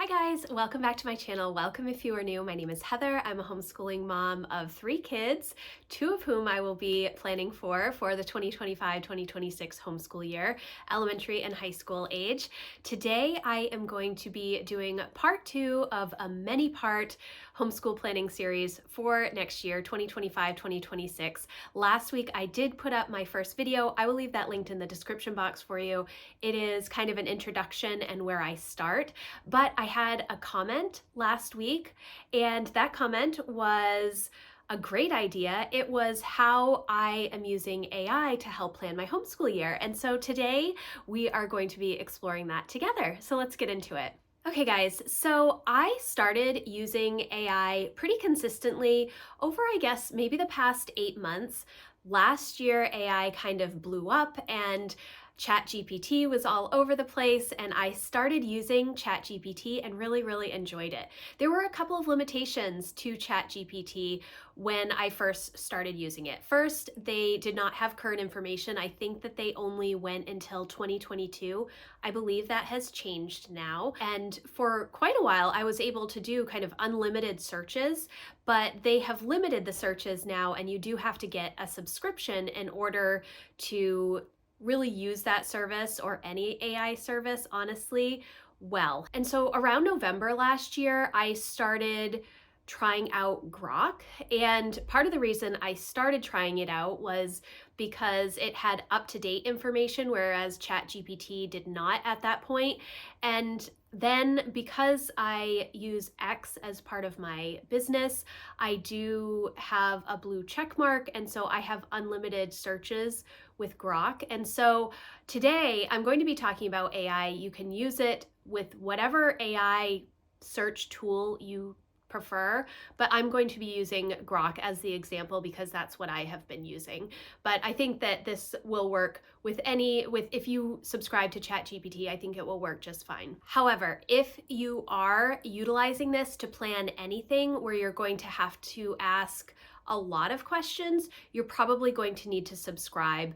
guys, welcome back to my channel. Welcome if you are new. My name is Heather. I'm a homeschooling mom of 3 kids, 2 of whom I will be planning for the 2025-2026 homeschool year, elementary and high school age. Today I am going to be doing part 2 of a many-part homeschool planning series for next year, 2025-2026. Last week I did put up my first video. I will leave that linked in the description box for you. It is kind of an introduction and where I start, but I had a comment last week, and that comment was a great idea. It was how I am using AI to help plan my homeschool year. And so today we are going to be exploring that together. So let's get into it. Okay guys, so I started using AI pretty consistently over, I guess, maybe the past 8 months. Last year, AI kind of blew up and ChatGPT was all over the place, and I started using ChatGPT and really enjoyed it. There were a couple of limitations to ChatGPT when I first started using it. First, they did not have current information. I think that they only went until 2022. I believe that has changed now. And for quite a while, I was able to do kind of unlimited searches, but they have limited the searches now, and you do have to get a subscription in order to really use that service, or any AI service, honestly, well. And so around November last year, I started trying out Grok. And part of the reason I started trying it out was because it had up-to-date information, whereas ChatGPT did not at that point. And then because I use X as part of my business, I do have a blue check mark, and so I have unlimited searches with Grok. And so today I'm going to be talking about AI. You can use it with whatever AI search tool you prefer, but I'm going to be using Grok as the example because that's what I have been using. But I think that this will work with if you subscribe to ChatGPT, I think it will work just fine. However, if you are utilizing this to plan anything where you're going to have to ask a lot of questions, you're probably going to need to subscribe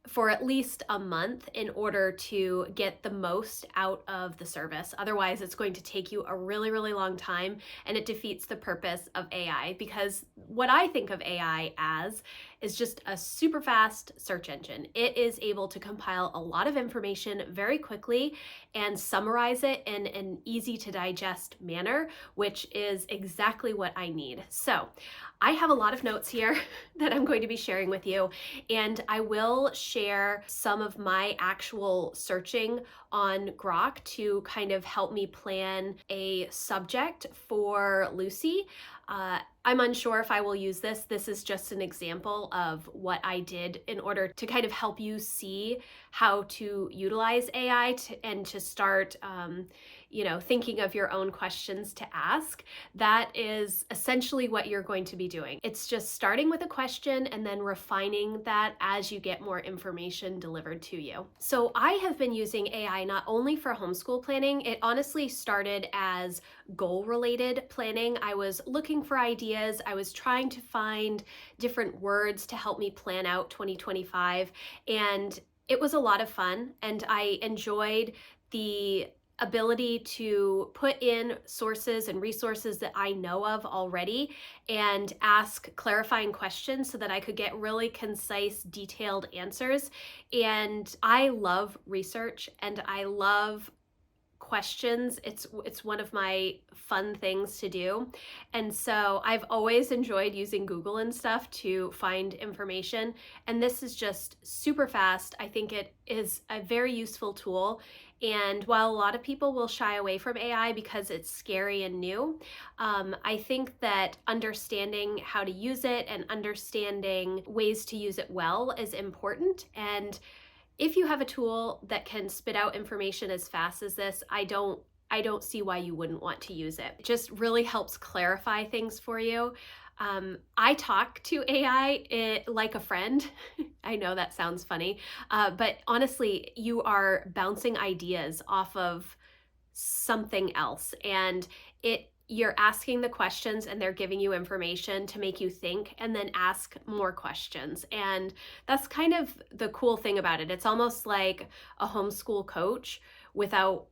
for at least a month in order to get the most out of the service. Otherwise, it's going to take you a really long time, and it defeats the purpose of AI, because what I think of AI as is just a super fast search engine. It is able to compile a lot of information very quickly and summarize it in an easy to digest manner, which is exactly what I need. So I have a lot of notes here that I'm going to be sharing with you, and I will share some of my actual searching on Grok to kind of help me plan a subject for Lucy. I'm unsure if I will use this. This is just an example of what I did in order to kind of help you see how to utilize AI and to start thinking of your own questions to ask. That is essentially what you're going to be doing. It's just starting with a question and then refining that as you get more information delivered to you. So I have been using AI not only for homeschool planning. It honestly started as goal-related planning. I was looking for ideas. I was trying to find different words to help me plan out 2025, and it was a lot of fun, and I enjoyed the ability to put in sources and resources that I know of already and ask clarifying questions so that I could get really concise, detailed answers. And I love research and I love questions. It's one of my fun things to do. And so I've always enjoyed using Google and stuff to find information. And this is just super fast. I think it is a very useful tool. And while a lot of people will shy away from AI because it's scary and new, I think that understanding how to use it and understanding ways to use it well is important. And if you have a tool that can spit out information as fast as this, I don't see why you wouldn't want to use it. It just really helps clarify things for you. I talk to AI like a friend. I know that sounds funny, but honestly, you are bouncing ideas off of something else, and you're asking the questions and they're giving you information to make you think and then ask more questions. And that's kind of the cool thing about it. It's almost like a homeschool coach without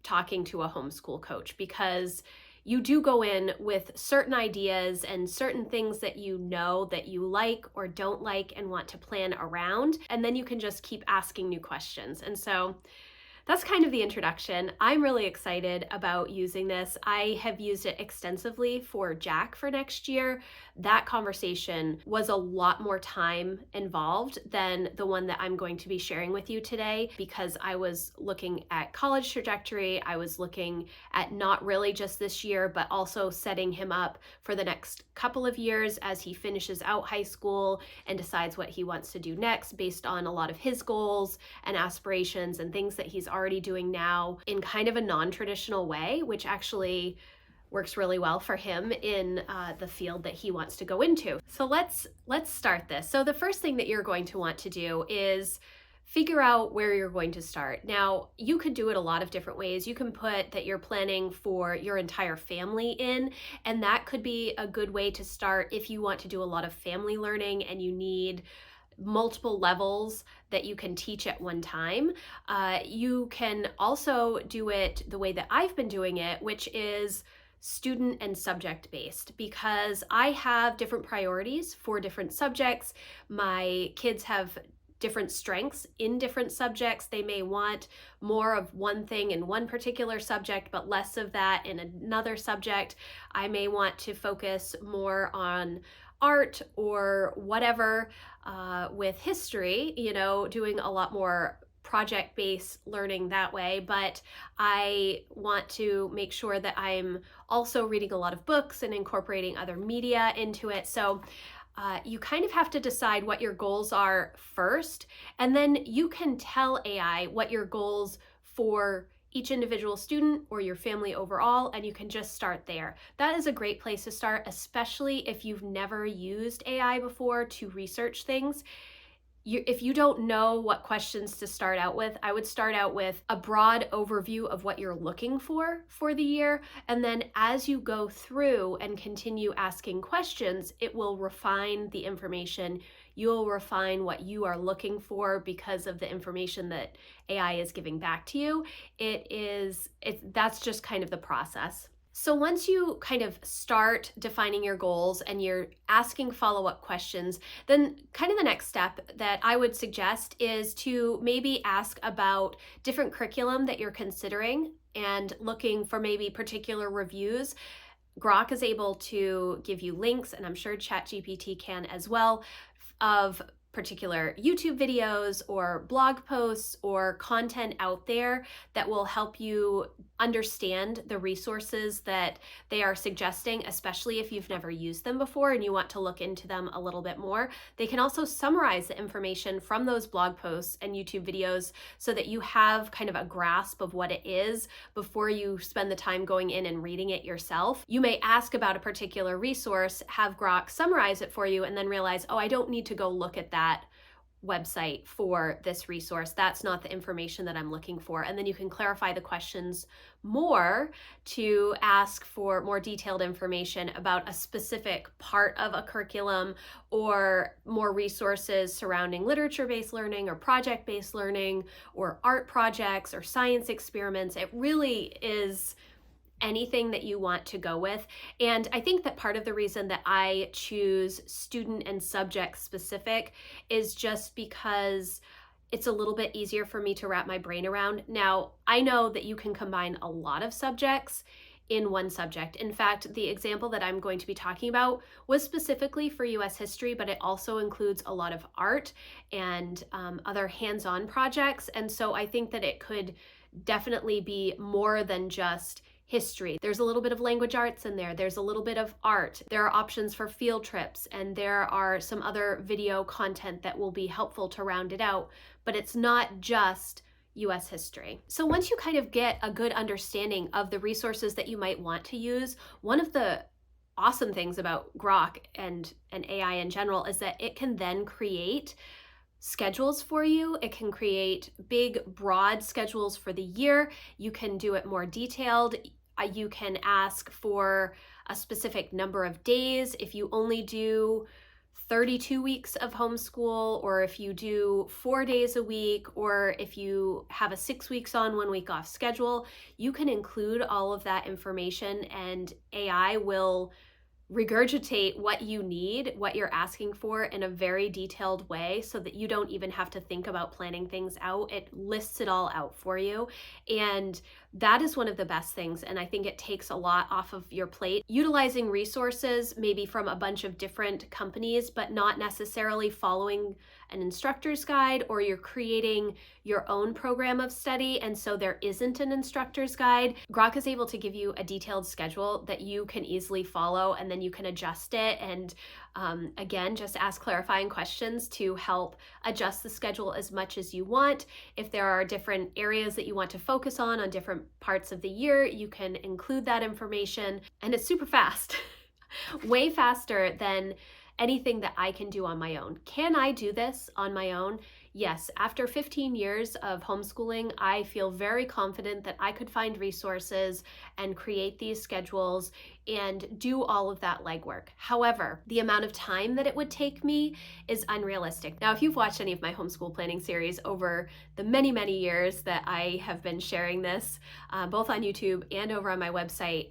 talking to a homeschool coach, because you do go in with certain ideas and certain things that you know that you like or don't like and want to plan around, and then you can just keep asking new questions. And so that's kind of the introduction. I'm really excited about using this. I have used it extensively for Jack for next year. That conversation was a lot more time involved than the one that I'm going to be sharing with you today, because I was looking at college trajectory. I was looking at not really just this year, but also setting him up for the next couple of years as he finishes out high school and decides what he wants to do next based on a lot of his goals and aspirations and things that he's already doing now in kind of a non-traditional way, which actually works really well for him in the field that he wants to go into. So let's start this. So the first thing that you're going to want to do is figure out where you're going to start. Now, you could do it a lot of different ways. You can put that you're planning for your entire family in, and that could be a good way to start if you want to do a lot of family learning and you need multiple levels that you can teach at one time. You can also do it the way that I've been doing it, which is student and subject based, because I have different priorities for different subjects. My kids have different strengths in different subjects. They may want more of one thing in one particular subject, but less of that in another subject. I may want to focus more on art or whatever with history, doing a lot more project-based learning that way, but I want to make sure that I'm also reading a lot of books and incorporating other media into it. So you kind of have to decide what your goals are first, and then you can tell AI what your goals for each individual student or your family overall, and you can just start there. That is a great place to start, especially if you've never used AI before to research things. If you don't know what questions to start out with, I would start out with a broad overview of what you're looking for the year. And then as you go through and continue asking questions, it will refine the information. You'll refine what you are looking for because of the information that AI is giving back to you. That's just kind of the process. So once you kind of start defining your goals and you're asking follow-up questions, then kind of the next step that I would suggest is to maybe ask about different curriculum that you're considering and looking for maybe particular reviews. Grok is able to give you links, and I'm sure ChatGPT can as well, of particular YouTube videos or blog posts or content out there that will help you understand the resources that they are suggesting, especially if you've never used them before and you want to look into them a little bit more. They can also summarize the information from those blog posts and YouTube videos so that you have kind of a grasp of what it is before you spend the time going in and reading it yourself. You may ask about a particular resource, have Grok summarize it for you, and then realize, oh, I don't need to go look at that website for this resource. That's not the information that I'm looking for. And then you can clarify the questions more to ask for more detailed information about a specific part of a curriculum or more resources surrounding literature-based learning or project-based learning or art projects or science experiments. It really is anything that you want to go with. And I think that part of the reason that I choose student and subject specific is just because it's a little bit easier for me to wrap my brain around. Now, I know that you can combine a lot of subjects in one subject. In fact, the example that I'm going to be talking about was specifically for US history, but it also includes a lot of art and other hands-on projects. And so I think that it could definitely be more than just history. There's a little bit of language arts in there. There's a little bit of art. There are options for field trips, and there are some other video content that will be helpful to round it out, but it's not just US history. So once you kind of get a good understanding of the resources that you might want to use, one of the awesome things about Grok and AI in general is that it can then create schedules for you. It can create big, broad schedules for the year. You can do it more detailed. You can ask for a specific number of days. If you only do 32 weeks of homeschool, or if you do 4 days a week, or if you have a 6 weeks on, 1 week off schedule, you can include all of that information and AI will regurgitate what you need, what you're asking for in a very detailed way so that you don't even have to think about planning things out. It lists it all out for you. And that is one of the best things. And I think it takes a lot off of your plate. Utilizing resources, maybe from a bunch of different companies, but not necessarily following an instructor's guide, or you're creating your own program of study and so there isn't an instructor's guide. Grok is able to give you a detailed schedule that you can easily follow, and then you can adjust it and again, just ask clarifying questions to help adjust the schedule as much as you want. If there are different areas that you want to focus on different parts of the year, you can include that information, and it's super fast. Way faster than anything that I can do on my own. Can I do this on my own? Yes. After 15 years of homeschooling, I feel very confident that I could find resources and create these schedules and do all of that legwork. However, the amount of time that it would take me is unrealistic. Now, if you've watched any of my homeschool planning series over the many, many years that I have been sharing this, both on YouTube and over on my website,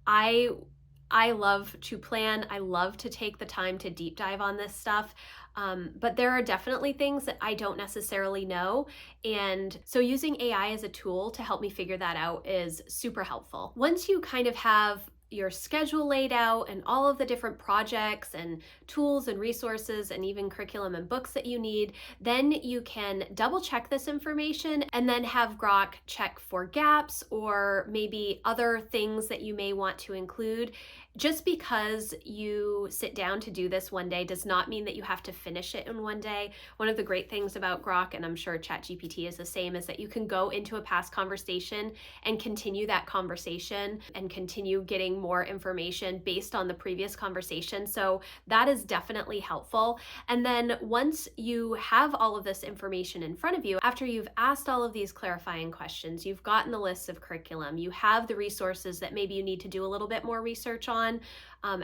I love to plan. I love to take the time to deep dive on this stuff. But there are definitely things that I don't necessarily know. And so using AI as a tool to help me figure that out is super helpful. Once you kind of have your schedule laid out and all of the different projects and tools and resources and even curriculum and books that you need, then you can double check this information and then have Grok check for gaps or maybe other things that you may want to include. Just because you sit down to do this one day does not mean that you have to finish it in one day. One of the great things about Grok, and I'm sure ChatGPT is the same, is that you can go into a past conversation and continue that conversation and continue getting more information based on the previous conversation. So that is definitely helpful. And then once you have all of this information in front of you, after you've asked all of these clarifying questions, you've gotten the lists of curriculum, you have the resources that maybe you need to do a little bit more research on,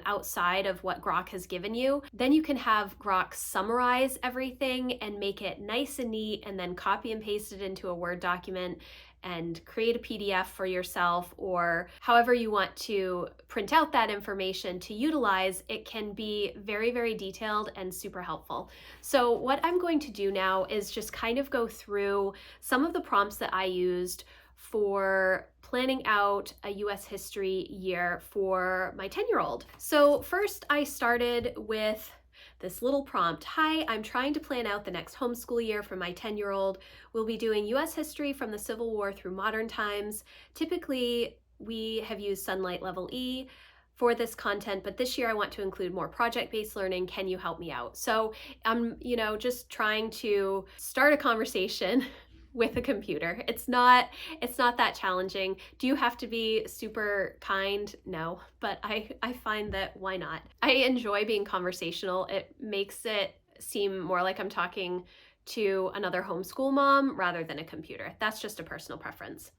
outside of what Grok has given you, then you can have Grok summarize everything and make it nice and neat, and then copy and paste it into a Word document and create a PDF for yourself, or however you want to print out that information to utilize. It can be very, very detailed and super helpful. So what I'm going to do now is just kind of go through some of the prompts that I used for planning out a US history year for my 10-year-old. So first I started with this little prompt. Hi, I'm trying to plan out the next homeschool year for my 10-year-old. We'll be doing US history from the Civil War through modern times. Typically, we have used Sunlight Level E for this content, but this year I want to include more project-based learning. Can you help me out? So I'm, just trying to start a conversation with a computer. It's not that challenging. Do you have to be super kind? No, but I find that why not? I enjoy being conversational. It makes it seem more like I'm talking to another homeschool mom rather than a computer. That's just a personal preference.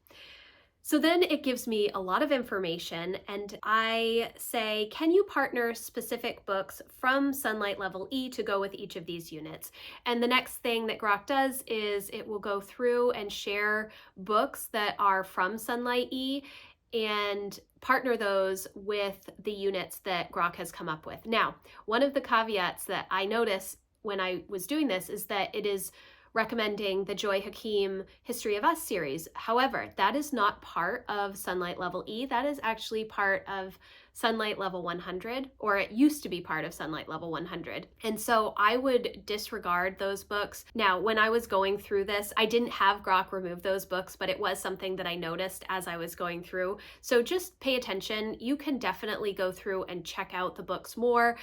So then it gives me a lot of information, and I say, can you partner specific books from Sunlight Level E to go with each of these units? And the next thing that Grok does is it will go through and share books that are from Sunlight E and partner those with the units that Grok has come up with. Now, one of the caveats that I noticed when I was doing this is that it is recommending the Joy Hakeem History of Us series. However, that is not part of Sunlight Level E. That is actually part of Sunlight Level 100, or it used to be part of Sunlight Level 100. And so I would disregard those books. Now, when I was going through this, I didn't have Grok remove those books, but it was something that I noticed as I was going through. So just pay attention. You can definitely go through and check out the books more.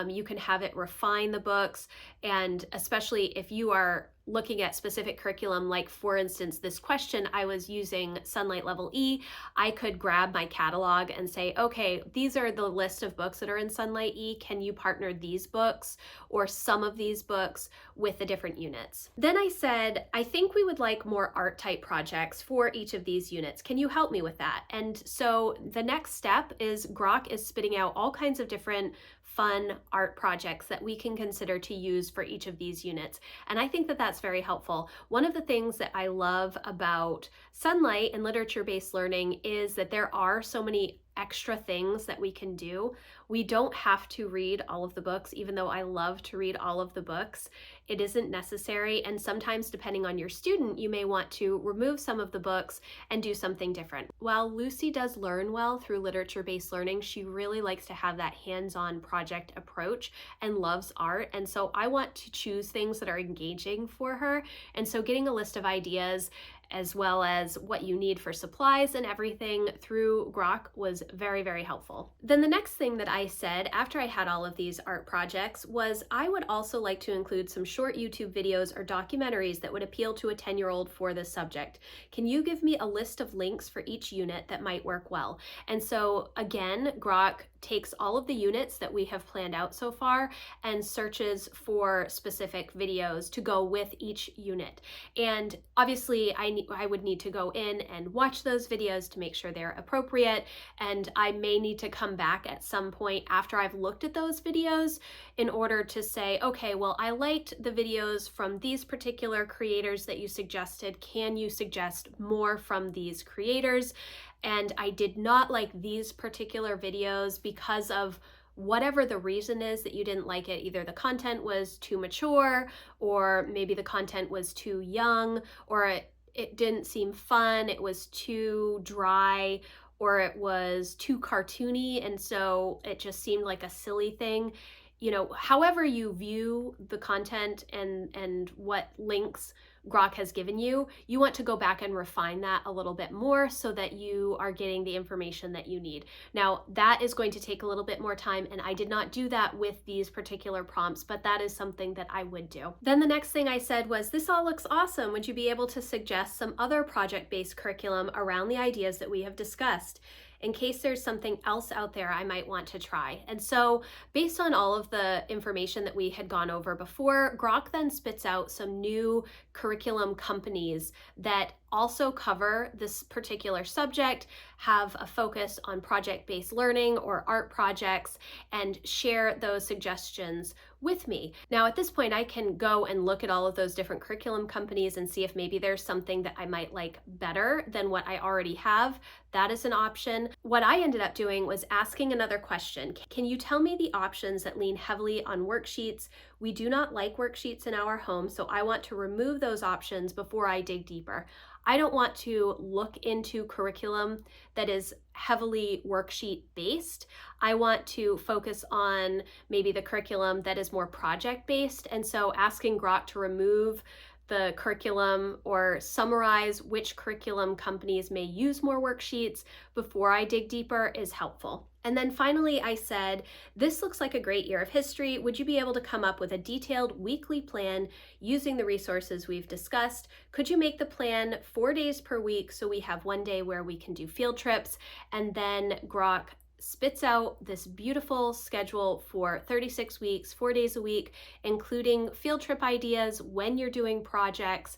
You can have it refine the books. And especially if you are looking at specific curriculum, like for instance, this question, I was using Sunlight Level E. I could grab my catalog and say, okay, these are the list of books that are in Sunlight E. Can you partner these books or some of these books with the different units? Then I said, I think we would like more art type projects for each of these units. Can you help me with that? And so the next step is Grok is spitting out all kinds of different fun art projects that we can consider to use for each of these units. And I think that that's very helpful. One of the things that I love about Sunlight and literature-based learning is that there are so many extra things that we can do. We don't have to read all of the books, even though I love to read all of the books. It isn't necessary, and sometimes depending on your student, you may want to remove some of the books and do something different. While Lucy does learn well through literature-based learning, she really likes to have that hands-on project approach and loves art, and so I want to choose things that are engaging for her, and so getting a list of ideas as well as what you need for supplies and everything through Grok was very, very helpful. Then the next thing that I said after I had all of these art projects was I would also like to include some short YouTube videos or documentaries that would appeal to a 10-year-old for this subject. Can you give me a list of links for each unit that might work well? And so again, Grok takes all of the units that we have planned out so far and searches for specific videos to go with each unit. And obviously I would need to go in and watch those videos to make sure they're appropriate, and I may need to come back at some point after I've looked at those videos in order to say, okay, well, I liked the videos from these particular creators that you suggested. Can you suggest more from these creators? And I did not like these particular videos because of whatever the reason is that you didn't like it. Either the content was too mature, or maybe the content was too young, or it didn't seem fun, it was too dry, or it was too cartoony, and so it just seemed like a silly thing. You know, however you view the content and what links Grok has given you, you want to go back and refine that a little bit more so that you are getting the information that you need. Now, that is going to take a little bit more time, and I did not do that with these particular prompts, but that is something that I would do. Then the next thing I said was, this all looks awesome. Would you be able to suggest some other project-based curriculum around the ideas that we have discussed, in case there's something else out there I might want to try? And so based on all of the information that we had gone over before, Grok then spits out some new curriculum companies that also cover this particular subject, have a focus on project-based learning or art projects, and share those suggestions with me. Now at this point, I can go and look at all of those different curriculum companies and see if maybe there's something that I might like better than what I already have. That is an option. What I ended up doing was asking another question. Can you tell me the options that lean heavily on worksheets? We do not like worksheets in our home, so I want to remove those options before I dig deeper. I don't want to look into curriculum that is heavily worksheet based. I want to focus on maybe the curriculum that is more project based. And so asking Grok to remove the curriculum or summarize which curriculum companies may use more worksheets before I dig deeper is helpful. And then finally, I said, this looks like a great year of history. Would you be able to come up with a detailed weekly plan using the resources we've discussed? Could you make the plan 4 days per week so we have 1 day where we can do field trips? And then Grok spits out this beautiful schedule for 36 weeks, 4 days a week, including field trip ideas, when you're doing projects,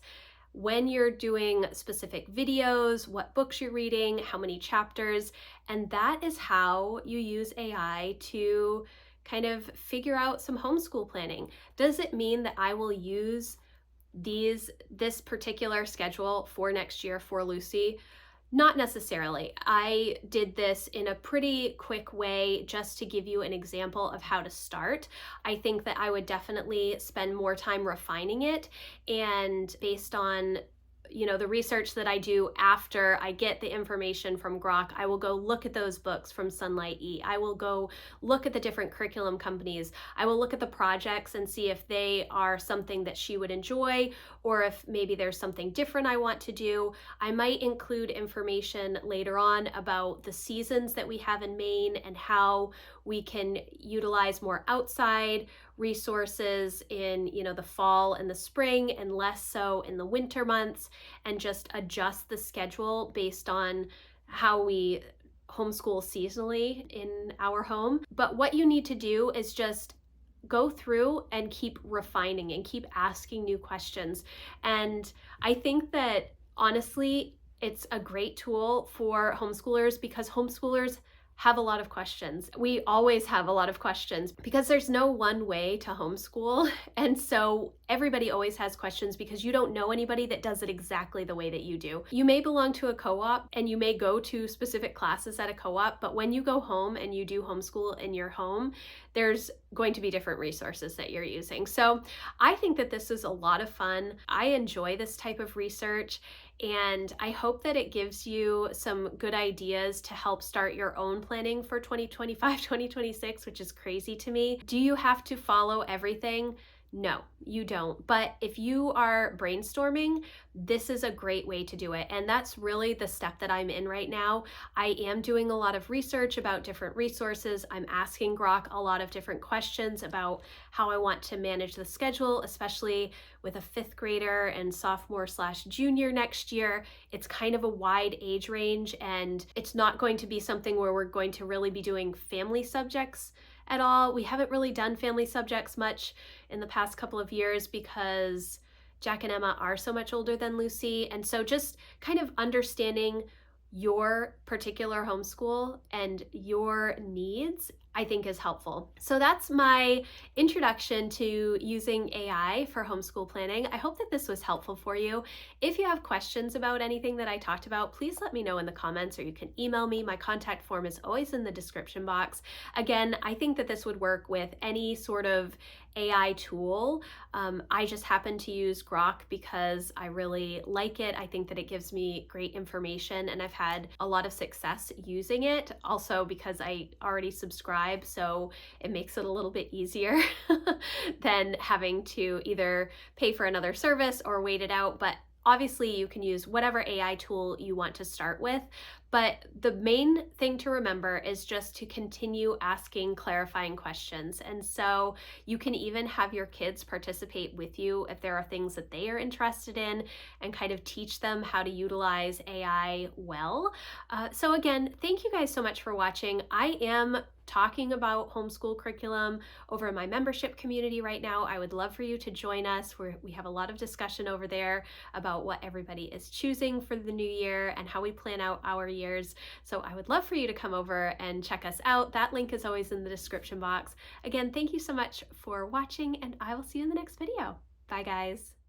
when you're doing specific videos, what books you're reading, how many chapters. And that is how you use AI to kind of figure out some homeschool planning. Does it mean that I will use this particular schedule for next year for Lucy? Not necessarily. I did this in a pretty quick way just to give you an example of how to start. I think that I would definitely spend more time refining it, and based on the research that I do after I get the information from Grok, I will go look at those books from Sunlight E. I will go look at the different curriculum companies. I will look at the projects and see if they are something that she would enjoy, or if maybe there's something different I want to do. I might include information later on about the seasons that we have in Maine and how we can utilize more outside resources in, the fall and the spring and less so in the winter months, and just adjust the schedule based on how we homeschool seasonally in our home. But what you need to do is just go through and keep refining and keep asking new questions. And I think that honestly, it's a great tool for homeschoolers because homeschoolers have a lot of questions. We always have a lot of questions because there's no one way to homeschool. And so everybody always has questions because you don't know anybody that does it exactly the way that you do. You may belong to a co-op and you may go to specific classes at a co-op, but when you go home and you do homeschool in your home, there's going to be different resources that you're using. So I think that this is a lot of fun. I enjoy this type of research, and I hope that it gives you some good ideas to help start your own planning for 2025, 2026, which is crazy to me. Do you have to follow everything? No, you don't. But if you are brainstorming, this is a great way to do it. And that's really the step that I'm in right now. I am doing a lot of research about different resources. I'm asking Grok a lot of different questions about how I want to manage the schedule, especially with a fifth grader and sophomore/junior next year. It's kind of a wide age range, and it's not going to be something where we're going to really be doing family subjects at all. We haven't really done family subjects much in the past couple of years because Jack and Emma are so much older than Lucy. And so just kind of understanding your particular homeschool and your needs, I think, is helpful. So that's my introduction to using AI for homeschool planning. I hope that this was helpful for you. If you have questions about anything that I talked about, please let me know in the comments, or you can email me. My contact form is always in the description box. Again, I think that this would work with any sort of AI tool. I just happen to use Grok because I really like it. I think that it gives me great information, and I've had a lot of success using it. Also because I already subscribe, so it makes it a little bit easier than having to either pay for another service or wait it out. But obviously you can use whatever AI tool you want to start with, but the main thing to remember is just to continue asking clarifying questions. And so you can even have your kids participate with you if there are things that they are interested in, and kind of teach them how to utilize AI well. So again, thank you guys so much for watching. I am talking about homeschool curriculum over in my membership community right now. I would love for you to join us. We have a lot of discussion over there about what everybody is choosing for the new year and how we plan out our years. So I would love for you to come over and check us out. That link is always in the description box. Again, thank you so much for watching, and I will see you in the next video. Bye, guys.